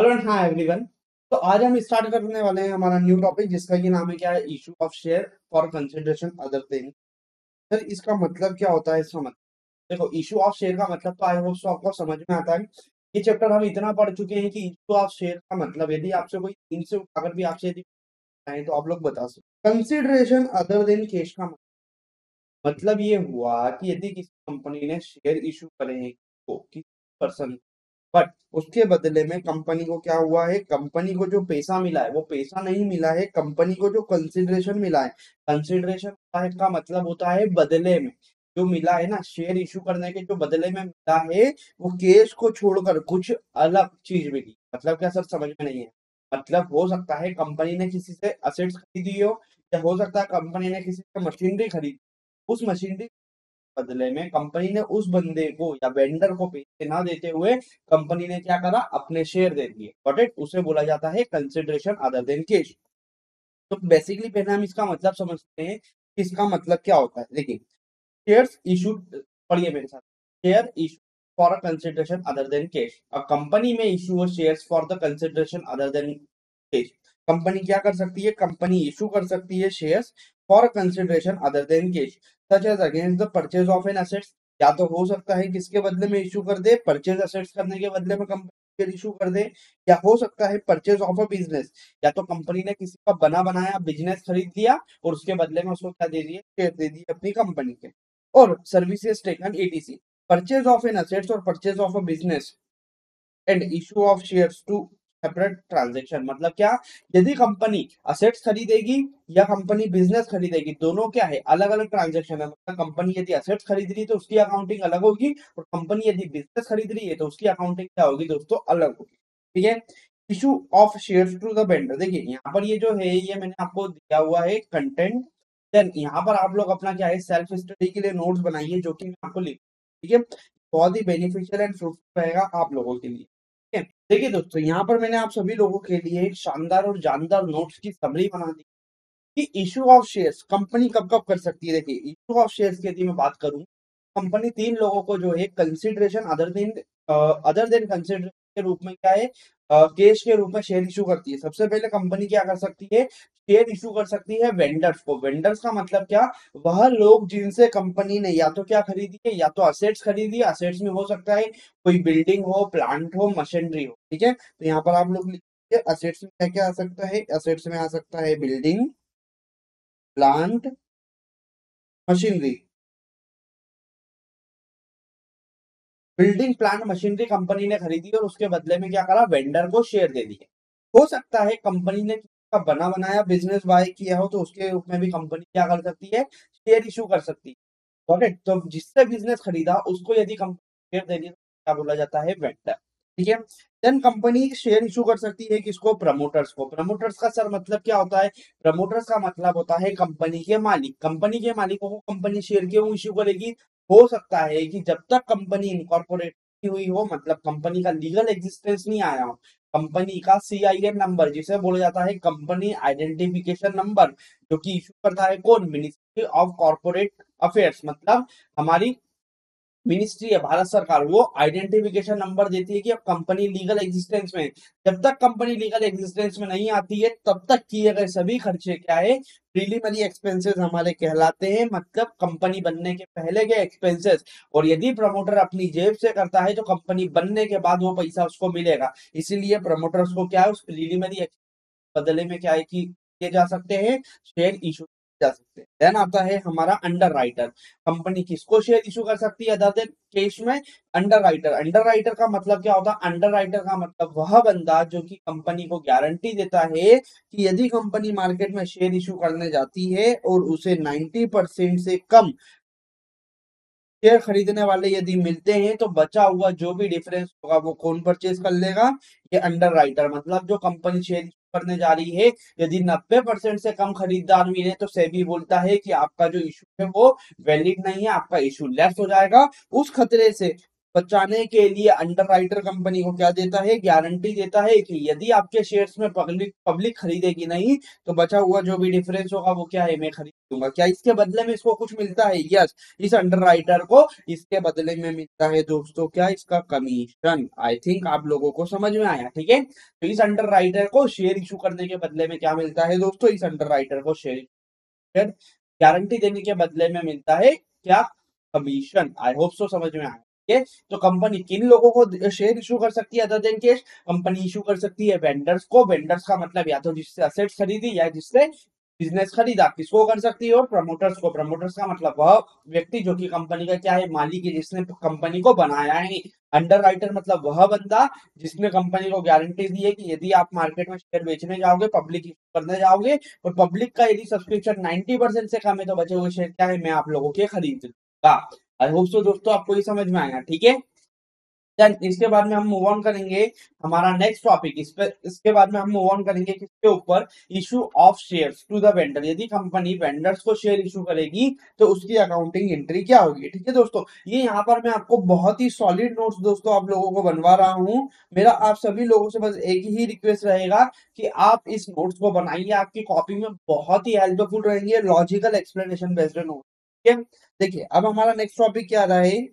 Hello and hi everyone. तो आज हम स्टार्ट करने वाले हैं हमारा न्यू टॉपिक जिसका कि नाम है क्या है, issue of share for consideration other thing. Sir इसका मतलब क्या होता है? इसका मतलब देखो, इशू ऑफ शेयर का मतलब तो आई होप सो आपको समझ में आता है। ये चैप्टर हम इतना पढ़ चुके हैं कि इशू ऑफ शेयर का मतलब यदि आपसे कोई तीन से उठाकर भी आपसे यदि पूछे तो आप लोग बता सकते। कंसिडरेशन अदर देन कैश का मतलब ये हुआ कि यदि किसी कंपनी ने शेयर इशू करे हैं को किसी पर्सन, बट उसके बदले में कंपनी को क्या हुआ है, कंपनी को जो पैसा मिला है वो पैसा नहीं मिला है, कंपनी को जो कंसिडरेशन मिला है, कंसिडरेशन का मतलब होता है बदले में जो मिला है ना, शेयर इशू करने के जो बदले में मिला है वो केस को छोड़कर कुछ अलग चीज मिली। मतलब क्या सर, समझ में नहीं है? मतलब हो सकता है कंपनी ने किसी से असेट्स खरीदी हो, या हो सकता है कंपनी ने किसी से मशीनरी खरीदी, उस मशीनरी बदले में कंपनी ने उस बंदे को या वेंडर को पैसे ना देते हुए कंपनी ने क्या करा, अपने शेयर दे दिए। Got it? उसे बोला जाता है कंसिडरेशन अदर देन कैश। तो बेसिकली पहले हम इसका मतलब समझते हैं कि इसका मतलब क्या होता है। देखिए, शेयर्स इशूड, पढ़िए मेरे साथ। Share issue for a consideration other than cash. A company में issue shares for the consideration other than cash. Company क्या कर सकती है? कंपनी इशू कर सकती है shares for consideration other than cash, such as against the purchase of an assets. या तो हो सकता है किसके बदले में इशू कर दे, परचेज असेट्स करने के बदले में कंपनी इशू कर दे, या हो सकता है परचेज ऑफ अ बिजनेस, या तो कंपनी ने किसी का बना बनाया बिजनेस खरीद लिया और उसके बदले में उसको क्या दे दिए, शेयर दे दिए अपनी कंपनी के। और services taken etc, purchase of an assets और purchase of a business and issue of shares to separate transaction. मतलब क्या? यदि कंपनी असेट्स खरीदेगी या कंपनी बिजनेस खरीदेगी, दोनों क्या है, अलग अलग ट्रांजेक्शन है। मतलब कंपनी यदि असेट्स खरीद रही है तो उसकी अकाउंटिंग अलग होगी, और कंपनी यदि बिजनेस खरीद रही है तो उसकी अकाउंटिंग क्या होगी दोस्तों, अलग होगी। ठीक है। Issue of shares to the vendor, देखिए यहाँ पर ये जो है ये मैंने आपको दिया हुआ है कंटेंट। देन यहाँ पर आप लोग अपना क्या है, सेल्फ स्टडी के लिए नोट्स बनाइए जो कि मैं आपको लिख, ठीक है, बहुत ही बेनिफिशियल एंड फ्रूटफुल रहेगा आप लोगों के लिए। ठीक है। देखिए दोस्तों, यहाँ पर मैंने आप सभी लोगों के लिए एक शानदार और जानदार नोट्स की समरी बना दी कि इशू ऑफ शेयर्स कंपनी कब कब कर सकती है। देखिए, इशू ऑफ शेयर्स की यदि मैं बात करूं, कंपनी तीन लोगों को जो है कंसिडरेशन अदर देन कंसिडरेशन के रूप में क्या है, केस के रूप में शेयर इशू करती है। सबसे पहले कंपनी क्या कर सकती है, शेयर इशू कर सकती है वेंडर्स को। वेंडर्स का मतलब क्या? वह लोग जिनसे कंपनी ने या तो क्या खरीदी है, या तो असेट्स खरीदी है। असेट्स में हो सकता है कोई बिल्डिंग हो, प्लांट हो, मशीनरी हो। ठीक है, तो यहाँ पर आप लोग लिखिए असेट्स में क्या क्या आ सकता है। असेट्स में आ सकता है building, plant, machinery. Building, plant, machinery company ने खरीदी और उसके बदले में क्या करा, वेंडर को शेयर दे दिए। हो सकता है कंपनी ने किसी का बना बनाया बिजनेस बाय किया हो, तो उसके रूप में भी कंपनी क्या कर सकती है, शेयर इशू कर सकती है। Got it? तो जिससे बिजनेस खरीदा उसको यदि कंपनी शेयर दे दी तो क्या बोला जाता है, वेंडर। ठीक है। देन कंपनी शेयर इशू कर सकती है किसको, प्रमोटर्स को। प्रमोटर्स का सर मतलब क्या होता है? प्रमोटर्स का मतलब होता है कंपनी के मालिक। कंपनी के मालिकों को कंपनी शेयर क्यों इशू करेगी? हो सकता है कि जब तक कंपनी इनकॉर्पोरेट नहीं हुई हो, मतलब कंपनी का लीगल एग्जिस्टेंस नहीं आया हो, कंपनी का सीआईएन नंबर जिसे बोला जाता है कंपनी आइडेंटिफिकेशन नंबर, जो कि इशू करता है कौन, मिनिस्ट्री ऑफ कॉर्पोरेट अफेयर्स। मतलब हमारी मिनिस्ट्री है, भारत सरकार, वो आइडेंटिफिकेशन नंबर देती है कि अब कंपनी लीगल एग्जिस्टेंस में है। जब तक कंपनी लीगल एग्जिस्टेंस में नहीं आती है तब तक किए गए सभी खर्चे क्या है, प्रीलिमिनरी एक्सपेंसेस हमारे कहलाते हैं, मतलब कंपनी बनने के पहले के एक्सपेंसेस। और यदि प्रमोटर अपनी जेब से करता है तो कंपनी बनने के बाद वो पैसा उसको मिलेगा। इसीलिए प्रमोटर्स को क्या है, उस प्रीलिमिनरी बदले में क्या है कि किए जा सकते हैं, शेयर इशू जा सकते हैं। देन आता है हमारा अंडर राइटर। कंपनी किसको शेयर इशू कर सकती है अदर देन केस में? Under writer. अंडर राइटर का मतलब क्या होता है? अंडर राइटर का मतलब वह बंदा जो कि कंपनी को गारंटी देता है कि यदि कंपनी मार्केट में शेयर इशू करने जाती है और उसे 90% से कम शेयर खरीदने वाले यदि मिलते हैं तो बचा हुआ जो भी डिफरेंस होगा वो कौन परचेज कर लेगा, ये अंडर राइटर। मतलब जो कंपनी शेयर करने जा रही है, यदि 90% से कम खरीदार मिले तो सेबी बोलता है कि आपका जो इशू है वो वैलिड नहीं है, आपका इशू लेफ्ट हो जाएगा। उस खतरे से बचाने के लिए अंडरराइटर कंपनी को क्या देता है, गारंटी देता है कि यदि आपके शेयर्स में पब्लिक पब्लिक खरीदेगी नहीं तो बचा हुआ जो भी डिफरेंस होगा वो क्या है, मैं खरीद लूंगा। क्या इसके बदले में इसको कुछ मिलता है? यस, इस अंडरराइटर को इसके बदले में मिलता है दोस्तों क्या, इसका कमीशन। आई थिंक आप लोगों को समझ में आया, ठीक है। तो इस अंडरराइटर को शेयर इशू करने के बदले में क्या मिलता है दोस्तों, इस अंडरराइटर को शेयर गारंटी देने के बदले में मिलता है क्या, कमीशन। आई होप सो समझ में आया, ठीक है। तो कंपनी किन लोगों को शेयर इशू कर सकती है other than cash? Company issue कर सकती है वेंडर्स को। वेंडर्स का मतलब या तो जिससे असेट्स खरीदी या जिससे बिजनेस खरीदा। किसको कर सकती है? और प्रमोटर्स को। प्रमोटर्स का मतलब वह व्यक्ति जो कि कंपनी का क्या है, मालिक है, जिसने कंपनी को बनाया है। अंडर राइटर मतलब वह बंदा जिसने कंपनी को गारंटी दी है कि यदि आप मार्केट में शेयर बेचने जाओगे, पब्लिक इशू करने जाओगे और पब्लिक का यदि सब्सक्रिप्शन 90% से कम है तो बचे हुए शेयर क्या है, मैं आप लोगों के खरीद लूंगा। आई होप सो दोस्तों आपको ये समझ में आया, ठीक है। देन इसके बाद में हम मूव ऑन करेंगे हमारा नेक्स्ट टॉपिक। इसके बाद में हम मूव ऑन करेंगे किसके ऊपर, issue of shares to the vendor. यदि कंपनी वेंडर्स को शेयर इशू करेगी तो उसकी अकाउंटिंग एंट्री क्या होगी, ठीक है दोस्तों। ये यहाँ पर मैं आपको बहुत ही सॉलिड नोट्स दोस्तों आप लोगों को बनवा रहा हूँ। मेरा आप सभी लोगों से बस एक ही रिक्वेस्ट रहेगा कि आप इस नोट्स को बनाइए, आपकी कॉपी में बहुत ही हेल्पफुल रहेंगे, लॉजिकल एक्सप्लेनेशन बेस्ड नोट, ठीक है। देखिए अब हमारा नेक्स्ट टॉपिक क्या रहा है।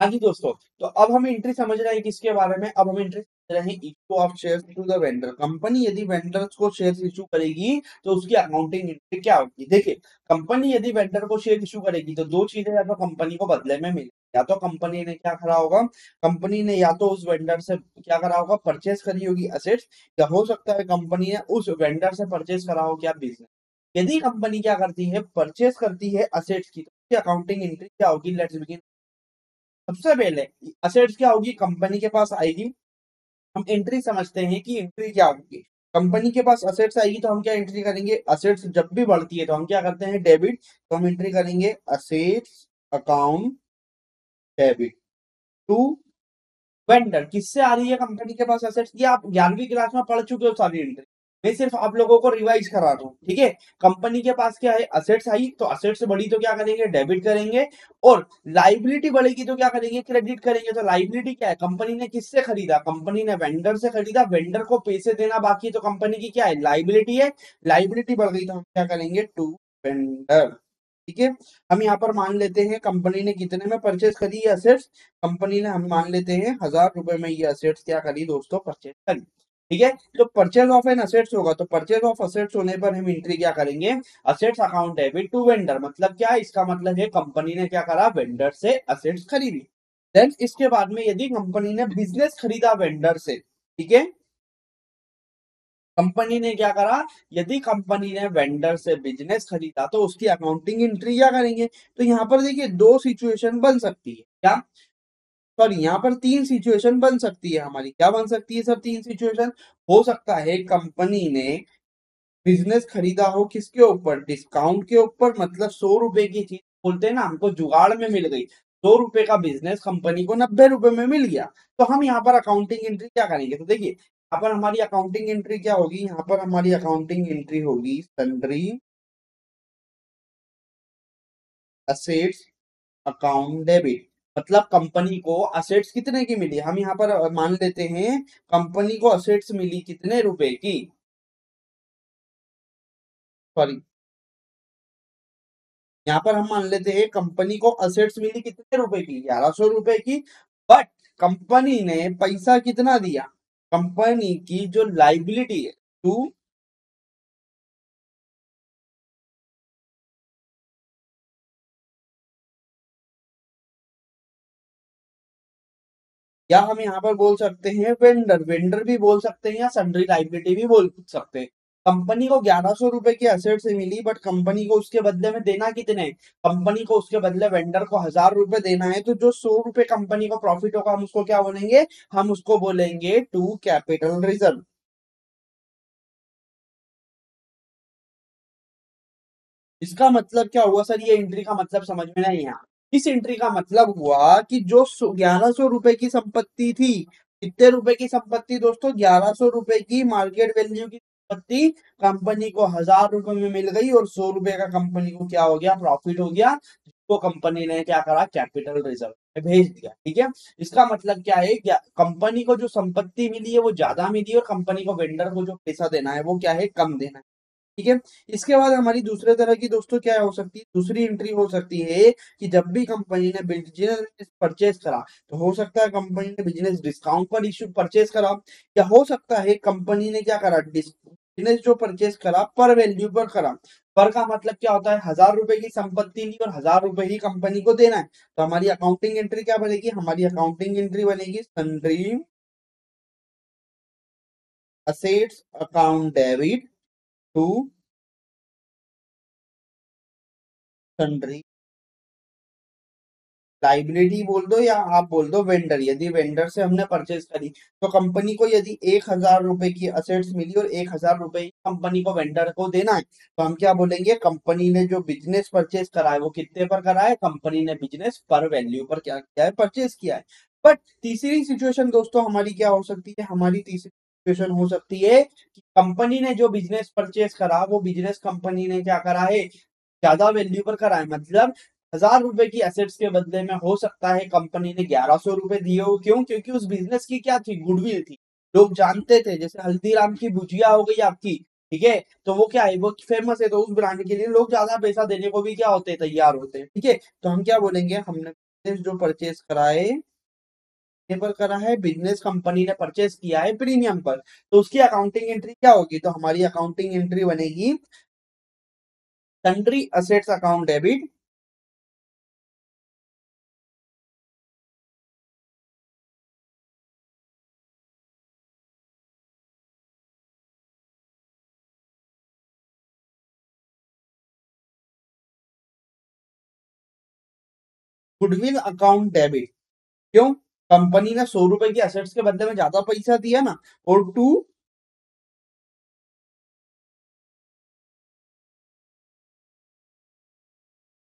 हाँ जी दोस्तों, तो अब हम एंट्री समझ रहे हैं किसके बारे में, अब हम एंट्री समझ रहे हैं issue of shares to the vendor. Company यदि वेंडर्स को शेयर्स इशू करेगी तो उसकी अकाउंटिंग एंट्री क्या होगी। देखिए कंपनी यदि वेंडर को शेयर इशू करेगी तो दो चीजें या तो कंपनी को बदले में मिले, या तो कंपनी ने क्या करा होगा, कंपनी ने या तो उस वेंडर से क्या करा होगा, परचेस करी होगी असेट्स, या हो सकता है कंपनी ने उस वेंडर से परचेस करा हो क्या, बिजनेस। यदि कंपनी क्या करती है, परचेस करती है असेट्स की, तो उसकी अकाउंटिंग एंट्री क्या होगी, लेट्स बिगिन। सबसे पहले असेट्स क्या होगी, कंपनी के पास आएगी। हम एंट्री समझते हैं कि एंट्री क्या होगी। कंपनी के पास असेट्स आएगी तो हम क्या एंट्री करेंगे, असेट्स जब भी बढ़ती है तो हम क्या करते हैं, डेबिट। तो हम एंट्री करेंगे assets account debit to vendor. किससे आ रही है कंपनी के पास असेट्स, ये आप 11वीं क्लास में पढ़ चुके हो सारी एंट्री। मैं सिर्फ आप लोगों को रिवाइज करा रहा हूँ, ठीक है। कंपनी के पास क्या है, असेट्स आई तो असेट्स बढ़ी तो क्या करेंगे, डेबिट करेंगे। और लाइबिलिटी बढ़ेगी तो क्या करेंगे, क्रेडिट करेंगे। तो लाइबिलिटी क्या है, कंपनी ने किससे खरीदा, कंपनी ने वेंडर से खरीदा, वेंडर को पैसे देना बाकी है तो कंपनी की क्या है, लाइबिलिटी है। लाइबिलिटी बढ़ गई तो हम क्या करेंगे, टू वेंडर, ठीक है। हम यहाँ पर मान लेते हैं कंपनी ने कितने में परचेज करी है असेट्स, कंपनी ने हम मान लेते हैं 1000 रुपए में ये असेट्स क्या करी दोस्तों, परचेज करी, ठीक है। तो परचेज ऑफ एन असेट्स होगा तो परचेज ऑफ असेट्स होने पर हम एंट्री क्या करेंगे, assets account debit to vendor. मतलब क्या है, इसका मतलब है कंपनी ने क्या करा, वेंडर से असेट्स खरीदी। देन इसके बाद में यदि कंपनी ने बिजनेस खरीदा वेंडर से, ठीक है, कंपनी ने क्या करा, यदि कंपनी ने वेंडर से बिजनेस खरीदा तो उसकी अकाउंटिंग एंट्री क्या करेंगे। तो यहाँ पर देखिए दो सिचुएशन बन सकती है, क्या, सॉरी यहाँ पर तीन सिचुएशन बन सकती है हमारी। क्या बन सकती है सर, तीन सिचुएशन। हो सकता है कंपनी ने बिजनेस खरीदा हो किसके ऊपर, डिस्काउंट के ऊपर, मतलब 100 रुपए की चीज बोलते हैं ना, हमको जुगाड़ में मिल गई। 100 रुपए का बिजनेस कंपनी को 90 रुपए में मिल गया। तो हम यहाँ पर अकाउंटिंग एंट्री क्या करेंगे, तो देखिए यहाँ पर हमारी अकाउंटिंग एंट्री क्या होगी, यहाँ पर हमारी अकाउंटिंग एंट्री होगी सन्ड्री असेट्स अकाउंट डेबिट। मतलब कंपनी को असेट्स कितने की मिली, हम यहाँ पर मान लेते हैं कंपनी को असेट्स मिली कितने रुपए की, सॉरी यहाँ पर हम मान लेते हैं कंपनी को असेट्स मिली कितने रुपए की, 1100 रुपए की। बट कंपनी ने पैसा कितना दिया, कंपनी की जो लाइबिलिटी है टू, या हम यहाँ पर बोल सकते हैं वेंडर, वेंडर भी बोल सकते हैं या सन्ड्री लाइबिलिटी भी बोल सकते हैं। कंपनी को 1100 रुपए की असेट से मिली बट कंपनी को उसके बदले में देना कितने हैं? कंपनी को उसके बदले वेंडर को 1000 रुपए देना है। तो जो 100 रुपए कंपनी को प्रॉफिट होगा हम उसको क्या बोलेंगे, हम उसको बोलेंगे टू कैपिटल रिजर्व। इसका मतलब क्या हुआ सर? ये एंट्री का मतलब समझ में नहीं आया। इस एंट्री का मतलब हुआ कि जो 1100 रुपए की संपत्ति थी, कितने रुपए की संपत्ति दोस्तों? 1100 रुपए की मार्केट वैल्यू की संपत्ति कंपनी को 1000 रुपए में मिल गई, और 100 रुपए का कंपनी को क्या हो गया? प्रॉफिट हो गया, जिसको कंपनी ने क्या करा? कैपिटल रिजर्व में भेज दिया। ठीक है, इसका मतलब क्या है? क्या कंपनी को जो संपत्ति मिली है वो ज्यादा मिली है, और कंपनी को वेंडर को जो पैसा देना है वो क्या है? कम देना है। ठीक है, इसके बाद हमारी दूसरे तरह की दोस्तों क्या हो सकती है? दूसरी एंट्री हो सकती है कि जब भी कंपनी ने बिजनेस परचेज करा, तो हो सकता है कंपनी ने बिजनेस डिस्काउंट पर इश्यू परचेज करा, या हो सकता है कंपनी ने क्या करा? बिजनेस जो परचेज करा पर वैल्यू पर करा। पर का मतलब क्या होता है? 1000 रुपए की संपत्ति ली और 1000 रुपए ही कंपनी को देना है। तो हमारी अकाउंटिंग एंट्री क्या बनेगी? हमारी अकाउंटिंग एंट्री बनेगी sundry assets account debit to sundry liability बोल दो, या आप बोल दो वेंडर। यदि वेंडर से हमने परचेज करी, तो कंपनी को यदि 1000 रुपए की असेट्स मिली और 1000 रुपए कंपनी को वेंडर को देना है, तो हम क्या बोलेंगे? कंपनी ने जो बिजनेस परचेज करा है वो कितने पर करा है? कंपनी ने बिजनेस पर वैल्यू पर क्या किया है? परचेज किया है। बट तीसरी सिचुएशन दोस्तों हमारी क्या हो सकती है? हमारी तीसरी सिचुएशन हो सकती है कि कंपनी ने जो बिजनेस परचेज करा, वो बिजनेस कंपनी ने क्या करा है? ज्यादा वैल्यू पर कराए। मतलब 1000 रुपए की एसेट्स के बदले में हो सकता है कंपनी ने 1100 रुपए दिए हो। क्यों? क्योंकि उस बिजनेस की क्या थी? गुडविल थी। लोग जानते थे, जैसे हल्दीराम की भुजिया हो गई आपकी। ठीक है, तो वो क्या है? वो फेमस है, तो उस ब्रांड के लिए लोग ज्यादा पैसा देने को भी क्या होते हैं? तैयार होते हैं। ठीक है, तो हम क्या बोलेंगे? हमने business जो परचेज कराए पर करा है, बिजनेस कंपनी ने परचेज किया है प्रीमियम पर, तो उसकी अकाउंटिंग एंट्री क्या होगी? तो हमारी अकाउंटिंग एंट्री बनेगी sundry assets account debit goodwill account debit. क्यों? कंपनी ने 100 रुपए की असेट्स के बदले में ज्यादा पैसा दिया ना। और टू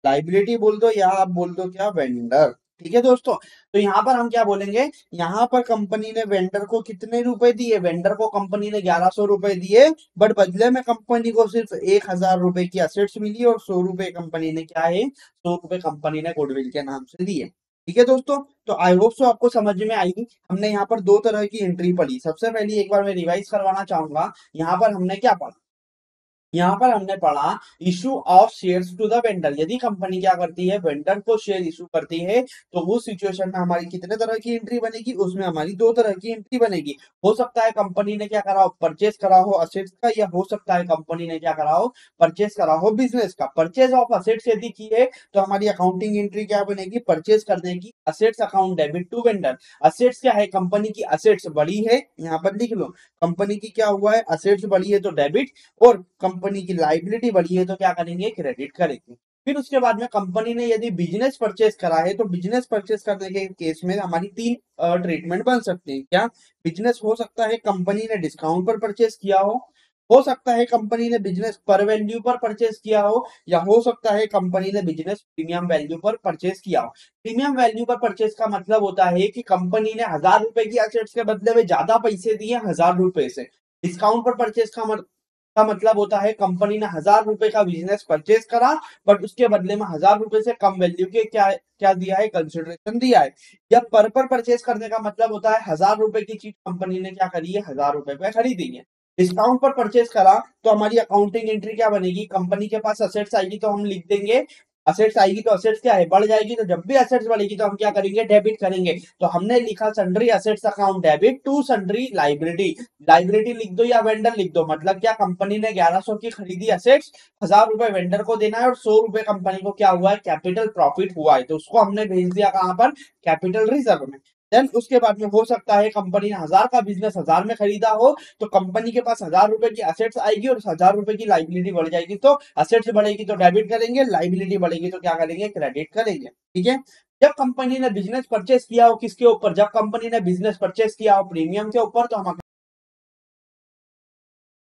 लाइबिलिटी बोल दो, या आप बोल दो क्या? वेंडर। ठीक है दोस्तों, तो यहाँ पर हम क्या बोलेंगे? यहाँ पर कंपनी ने वेंडर को कितने रुपए दिए? वेंडर को कंपनी ने 1100 रुपए दिए, बट बदले में कंपनी को सिर्फ 1000 रुपए की असेट्स मिली, और 100 रुपए कंपनी ने क्या है? 100 रुपए कंपनी ने गुडविल के नाम से दिए। ठीक है दोस्तों, तो आई होप सो आपको समझ में आई। हमने यहाँ पर दो तरह की एंट्री पढ़ी। सबसे पहले एक बार मैं रिवाइज करवाना चाहूंगा। यहाँ पर हमने क्या पढ़ा? यहाँ पर हमने पढ़ा issue of shares to the vendor. यदि कंपनी क्या करती है? वेंडर को शेयर इशू करती है, तो उस सिचुएशन में हमारी कितने तरह की एंट्री बनेगी? उसमें हमारी दो तरह की एंट्री बनेगी। हो सकता है कंपनी ने क्या करा हो? परचेस करा हो असेट्स का, या हो सकता है कंपनी ने क्या करा हो? परचेस करा हो बिजनेस का। परचेज ऑफ असेट्स यदि की है, तो हमारी अकाउंटिंग एंट्री क्या बनेगी? परचेस करने की assets account debit to vendor. Assets क्या है? कंपनी की असेट्स बड़ी है, यहाँ पर लिख लो। कंपनी की क्या हुआ है? असेट्स बड़ी है तो डेबिट, और कंपनी की लाइबिलिटी बढ़ी है तो क्या करेंगे? क्रेडिट करेंगे। फिर उसके बाद में कंपनी ने यदि बिजनेस परचेस करा है, तो बिजनेस परचेस करने के केस में हमारी तीन ट्रीटमेंट बन सकते हैं। क्या? बिजनेस हो सकता है कंपनी ने डिस्काउंट पर परचेस किया हो सकता है कंपनी ने बिजनेस पर वैल्यू पर परचेस किया हो, या हो सकता है कंपनी ने बिजनेस प्रीमियम वैल्यू पर परचेस किया हो। प्रीमियम वैल्यू पर परचेस का मतलब होता है कि कंपनी ने 1000 रुपए की असेट्स के बदले में ज्यादा पैसे दिए 1000 रुपए से। डिस्काउंट पर परचेस का मतलब होता है कंपनी ने 1000 रुपए का बिजनेस परचेज करा, बट उसके बदले में 1000 रुपए से कम वैल्यू के क्या क्या दिया है? कंसिडरेशन दिया है। या पर परचेज करने का मतलब होता है 1000 रुपए की चीज कंपनी ने क्या करी है? 1000 रुपए पे खरीदी है। डिस्काउंट पर परचेज करा, तो हमारी अकाउंटिंग एंट्री क्या बनेगी? कंपनी के पास असेट्स आएगी तो हम लिख देंगे असेट्स आएगी, तो असेट्स क्या है? बढ़ जाएगी। तो जब भी असेट्स बढ़ेगी तो हम क्या करेंगे? डेबिट करेंगे। तो हमने लिखा sundry assets account debit to sundry liability. Liability लिख दो या वेंडर लिख दो। मतलब क्या? कंपनी ने 1100 की खरीदी असेट्स, 1000 रुपए वेंडर को देना है, और 100 रुपए कंपनी को क्या हुआ है? कैपिटल प्रॉफिट हुआ है, तो उसको हमने भेज दिया कहां पर? कैपिटल रिजर्व में। देन उसके बाद में हो सकता है कंपनी ने 1000 का बिजनेस 1000 में खरीदा हो, तो कंपनी के पास 1000 रुपए की असेट्स आएगी और 1000 रुपए की लाइबिलिटी बढ़ जाएगी। तो असेट्स बढ़ेगी तो डेबिट करेंगे, लाइबिलिटी बढ़ेगी तो क्या करेंगे? क्रेडिट करेंगे। ठीक है, जब कंपनी ने बिजनेस परचेस किया हो किसके ऊपर? जब कंपनी ने बिजनेस परचेस किया हो प्रीमियम के ऊपर, तो हम